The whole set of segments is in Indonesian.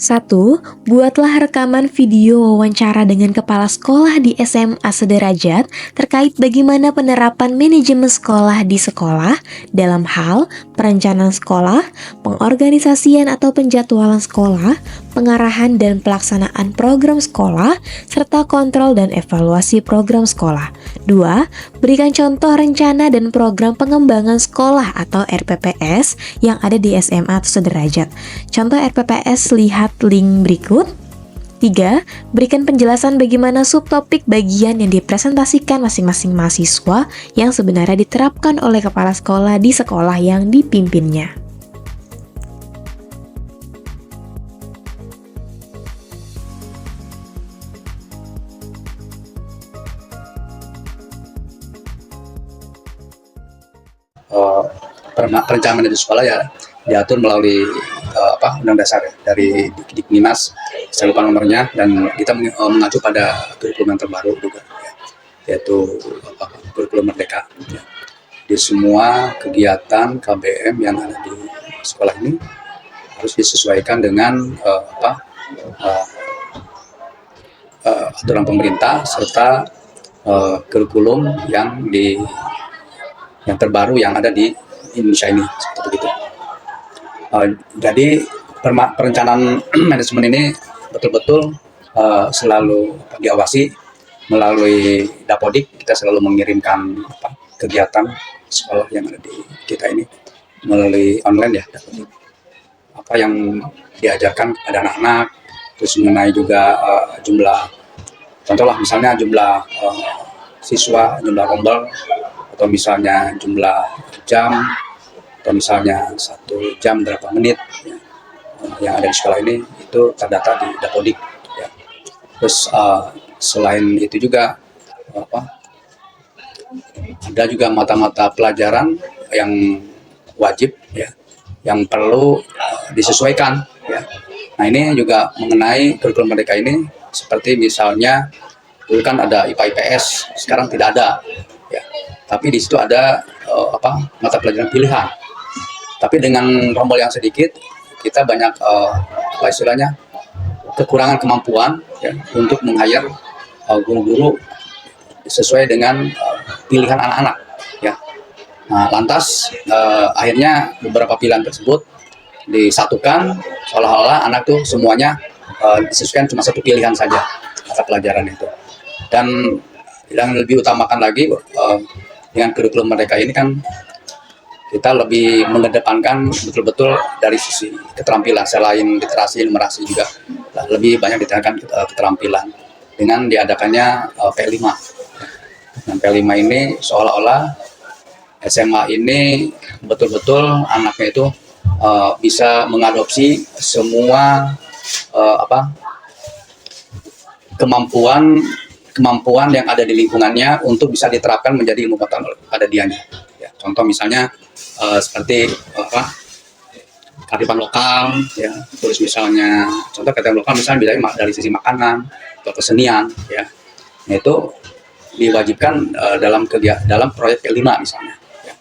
1. Buatlah rekaman video wawancara dengan kepala sekolah di SMA sederajat terkait bagaimana penerapan manajemen sekolah di sekolah dalam hal perencanaan sekolah, pengorganisasian atau penjadwalan sekolah, pengarahan dan pelaksanaan program sekolah, serta kontrol dan evaluasi program sekolah. 2. Berikan contoh rencana dan program pengembangan sekolah atau RPPS yang ada di SMA atau sederajat. Contoh RPPS lihat link berikut. 3. Berikan penjelasan bagaimana subtopik bagian yang dipresentasikan masing-masing mahasiswa yang sebenarnya diterapkan oleh kepala sekolah di sekolah yang dipimpinnya. Perencanaan manajemen sekolah ya diatur melalui undang dasar ya, dari Dikminas, saya lupa nomornya, dan kita mengacu pada kurikulum yang terbaru juga ya, yaitu kurikulum Merdeka ya. Di semua kegiatan KBM yang ada di sekolah ini harus disesuaikan dengan aturan pemerintah serta kurikulum yang terbaru yang ada di Indonesia ini, seperti itu. Jadi perencanaan manajemen ini betul-betul selalu diawasi melalui Dapodik. Kita selalu mengirimkan kegiatan sekolah yang ada di kita ini melalui online ya, Dapodik. Apa yang diajarkan kepada anak-anak, terus mengenai juga jumlah, contoh lah misalnya jumlah siswa, jumlah rombel, atau misalnya jumlah jam, atau misalnya 1 jam berapa menit ya, yang ada di sekolah ini itu terdata di Dapodik ya. Terus selain itu juga ada juga mata-mata pelajaran yang wajib ya, yang perlu disesuaikan ya. Nah, ini juga mengenai kurikulum Merdeka ini, seperti misalnya dulu kan ada IPA IPS, sekarang tidak ada ya. Tapi di situ ada mata pelajaran pilihan. Tapi dengan rombel yang sedikit, kita banyak istilahnya kekurangan kemampuan ya, untuk meng-hire guru-guru sesuai dengan pilihan anak-anak ya. Nah, lantas akhirnya beberapa pilihan tersebut disatukan, seolah-olah anak tuh semuanya disesuaikan cuma satu pilihan saja mata pelajaran itu. Dan yang lebih utamakan lagi dengan kurikulum Merdeka ini kan kita lebih mengedepankan betul-betul dari sisi keterampilan, selain literasi, numerasi juga lebih banyak ditekankan keterampilan dengan diadakannya P5. Dan P5 ini seolah-olah SMA ini betul-betul anaknya itu bisa mengadopsi semua kemampuan yang ada di lingkungannya untuk bisa diterapkan menjadi ilmu pengetahuan pada dianya. Ya, contoh misalnya seperti kearifan lokal, ya. Terus misalnya contoh kearifan lokal misalnya dari sisi makanan atau kesenian, ya. Nah, itu diwajibkan dalam proyek P5 misalnya ya,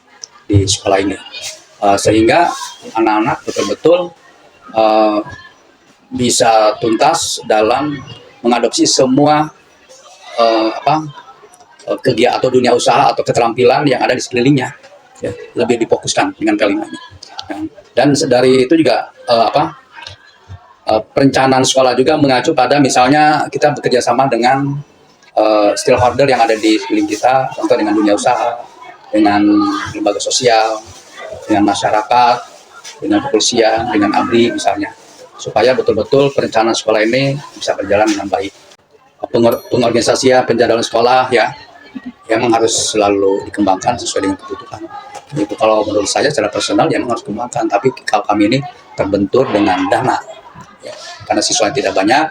di sekolah ini, sehingga anak-anak betul-betul bisa tuntas dalam mengadopsi semua kegiatan atau dunia usaha atau keterampilan yang ada di sekelilingnya ya, lebih difokuskan dengan P5 ini. Dan dari itu juga perencanaan sekolah juga mengacu pada misalnya kita bekerja sama dengan stakeholder yang ada di sekeliling kita, contoh dengan dunia usaha, dengan lembaga sosial, dengan masyarakat, dengan kepolisian, dengan ABRI misalnya, supaya betul-betul perencanaan sekolah ini bisa berjalan dengan baik. Pengorganisasian penjadwalan sekolah ya memang harus selalu dikembangkan sesuai dengan kebutuhan. Itu kalau menurut saya secara personal ya memang harus dikembangkan, tapi kalau kami ini terbentur dengan dana ya, karena siswa yang tidak banyak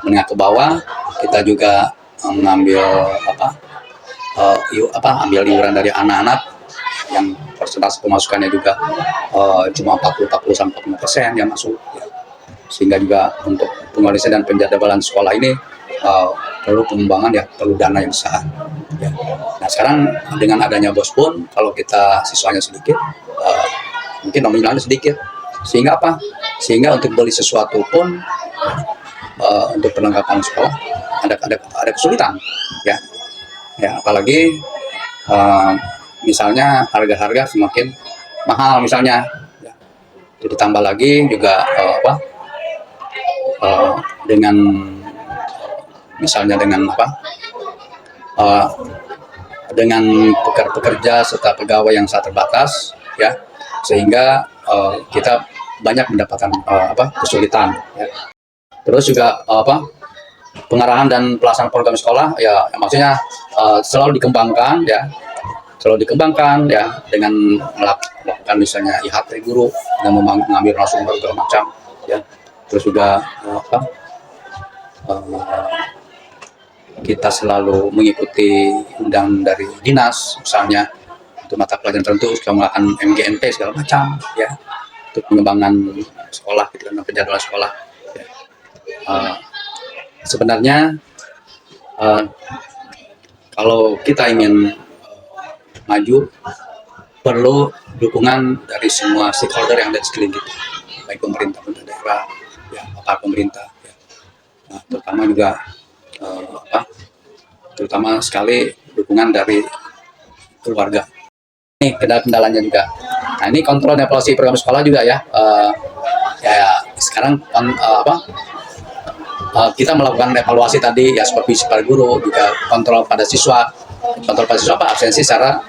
menengah ke bawah, kita juga mengambil ambil iuran dari anak-anak yang persentase pemasukannya juga cuma 40-45% yang masuk ya. Sehingga juga untuk pengorganisasian dan penjadwalan sekolah ini perlu pengembangan ya, perlu dana yang besar ya. Nah, sekarang dengan adanya BOS pun kalau kita siswanya sedikit mungkin nominalnya sedikit, sehingga sehingga untuk beli sesuatu pun untuk perlengkapan sekolah ada kesulitan, ya. Ya, apalagi misalnya harga-harga semakin mahal misalnya, ya. Jadi ditambah lagi juga dengan misalnya dengan dengan pekerja serta pegawai yang sangat terbatas, ya, sehingga kita banyak mendapatkan kesulitan, ya. Terus juga pengarahan dan pelaksanaan program sekolah, ya, maksudnya selalu dikembangkan, ya, dengan melakukan misalnya IHT guru, dengan mengambil narasumber segala macam, ya. Terus juga kita selalu mengikuti undangan dari dinas, misalnya untuk mata pelajaran tertentu kita melakukan MGMP segala macam, ya, untuk pengembangan sekolah, gitu kan, penjadwalan sekolah, ya. Sebenarnya kalau kita ingin maju, perlu dukungan dari semua stakeholder yang ada di sekeliling kita, baik pemerintah daerah, ya, pemerintah, ya. Nah, terutama juga terutama sekali dukungan dari keluarga. Ini kendala-kendalanya juga. Nah, ini kontrol dan evaluasi program sekolah juga, ya. Sekarang kita melakukan evaluasi tadi, ya, supervisi pada guru, juga kontrol pada siswa. Kontrol pada siswa absensi secara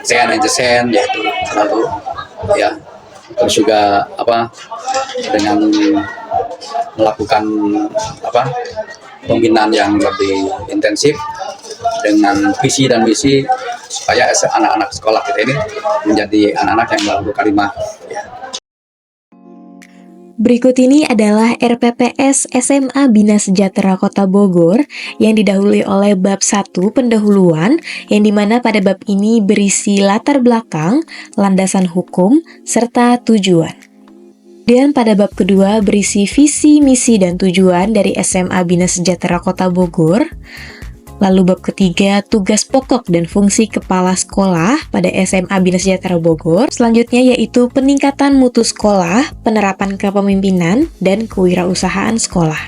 absen, yaitu selalu, ya. Terus juga dengan melakukan pembinaan yang lebih intensif dengan visi dan misi supaya anak-anak sekolah kita ini menjadi anak-anak yang melangkah kalimah, ya. Berikut ini adalah RPPS SMA Bina Sejahtera Kota Bogor yang didahului oleh bab 1 pendahuluan, yang dimana pada bab ini berisi latar belakang, landasan hukum, serta tujuan. Dan pada bab kedua berisi visi, misi, dan tujuan dari SMA Bina Sejahtera Kota Bogor. Lalu bab ketiga, tugas pokok dan fungsi kepala sekolah pada SMA Bina Sejahtera Bogor. Selanjutnya yaitu peningkatan mutu sekolah, penerapan kepemimpinan, dan kewirausahaan sekolah.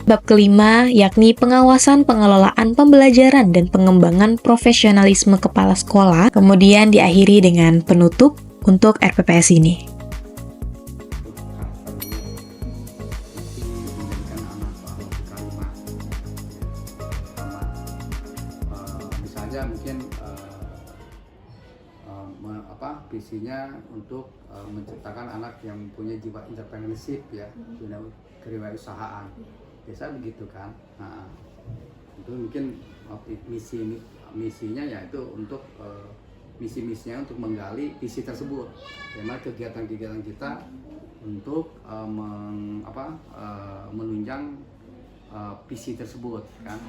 Bab kelima, yakni pengawasan pengelolaan pembelajaran dan pengembangan profesionalisme kepala sekolah. Kemudian diakhiri dengan penutup untuk RPPS ini. Mungkin visinya untuk menciptakan anak yang punya jiwa entrepreneurship, ya, kewirausahaan, biasa begitu kan. Nah, itu mungkin misinya yaitu untuk misinya untuk menggali visi tersebut, karena kegiatan-kegiatan kita untuk menunjang visi tersebut, kan.